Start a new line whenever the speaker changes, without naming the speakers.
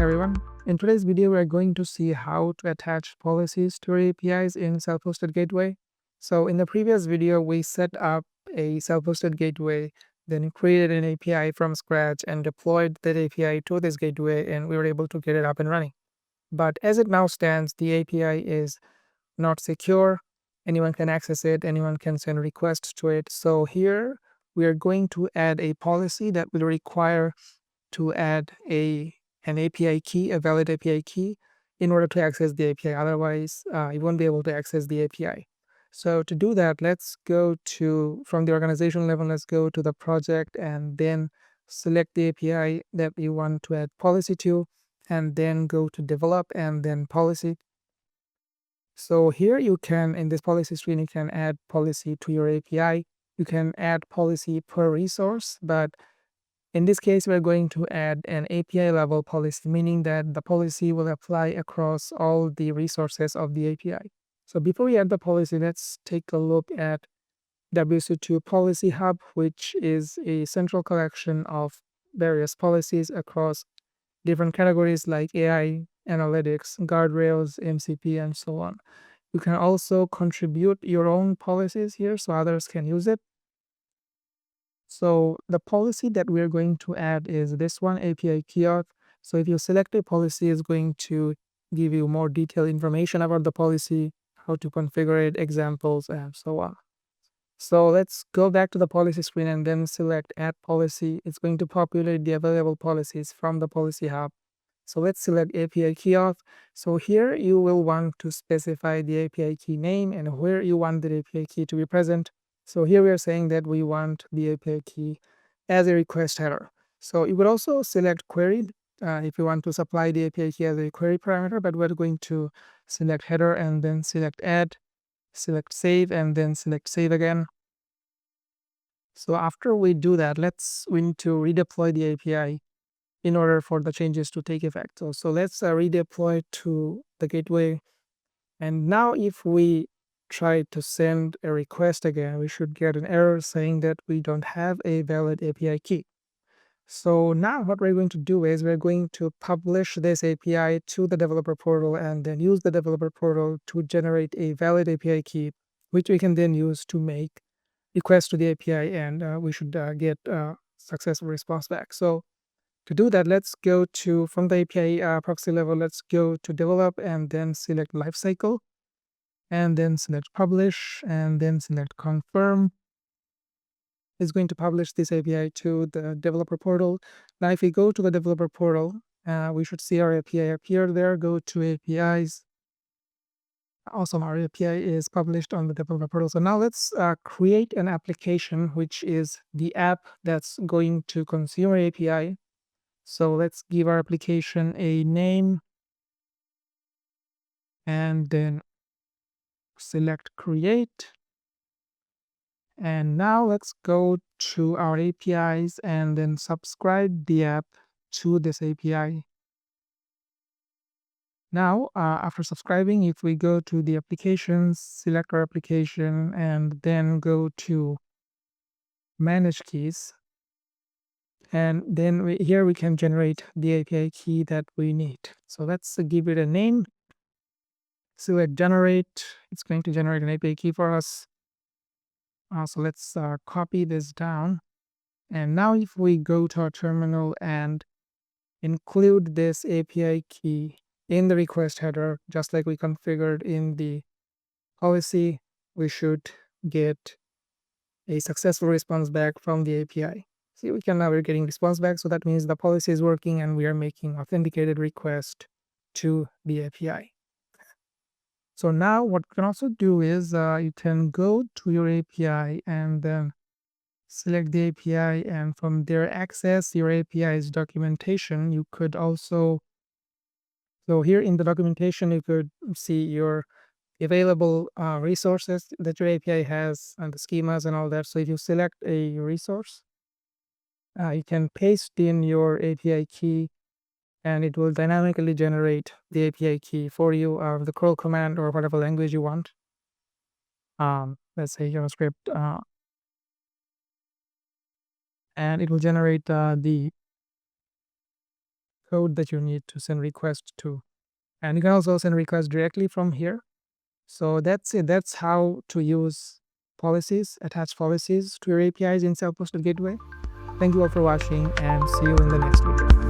everyone. In today's video, we are going to see how to attach policies to our APIs in self-hosted gateway. So in the previous video, we set up a self-hosted gateway, then created an API from scratch and deployed that API to this gateway, and we were able to get it up and running. But as it now stands, the API is not secure. Anyone can access it, anyone can send requests to it. So here we are going to add a policy that will require to add an API key, a valid API key, in order to access the API. Otherwise, you won't be able to access the API. So to do that, let's go to, from the organization level, let's go to the project and then select the API that you want to add policy to, and then go to develop and then policy. So here you can, in this policy screen, you can add policy to your API. You can add policy per resource, but in this case, we're going to add an API level policy, meaning that the policy will apply across all the resources of the API. So before we add the policy, let's take a look at WSO2 Policy Hub, which is a central collection of various policies across different categories like AI, analytics, guardrails, MCP, and so on. You can also contribute your own policies here so others can use it. So the policy that we're going to add is this one, API kiosk. So if you select a policy, it's going to give you more detailed information about the policy, how to configure it, examples, and so on. So let's go back to the policy screen and then select add policy. It's going to populate the available policies from the policy hub. So let's select API kiosk. So here you will want to specify the API key name and where you want the API key to be present. So here we are saying that we want the API key as a request header. So you would also select query if you want to supply the API key as a query parameter, but we're going to select header and then select add, select save, and then select save again. So after we do that, we need to redeploy the API in order for the changes to take effect. So let's redeploy to the gateway. And now if we try to send a request again, we should get an error saying that we don't have a valid API key. So now what we're going to do is we're going to publish this API to the developer portal and then use the developer portal to generate a valid API key, which we can then use to make requests to the API, and we should get a successful response back. So to do that, let's go to, from the API proxy level, let's go to develop and then select lifecycle, and then select publish, and then select confirm. It's going to publish this API to the developer portal. Now, if we go to the developer portal, we should see our API appear there. Go to APIs. Awesome, our API is published on the developer portal. So now let's create an application, which is the app that's going to consume our API. So let's give our application a name and then select create. And now let's go to our APIs and then subscribe the app to this API. Now, after subscribing, if we go to the applications, select our application, and then go to manage keys, and then here we can generate the API key that we need. So let's give it a name. Select generate. It's going to generate an API key for us. So let's copy this down. And now if we go to our terminal and include this API key in the request header, just like we configured in the policy, we should get a successful response back from the API. See, we're getting response back. So that means the policy is working and we are making authenticated request to the API. So now what you can also do is you can go to your API and then select the API, and from there access your API's documentation. You could also, so here in the documentation, you could see your available resources that your API has and the schemas and all that. So if you select a resource, you can paste in your API key and it will dynamically generate the API key for you, the curl command or whatever language you want. Let's say JavaScript, and it will generate the code that you need to send request to. And you can also send requests directly from here. So that's it. That's how to use policies, attach policies to your APIs in Self-Hosted Gateway. Thank you all for watching, and see you in the next video.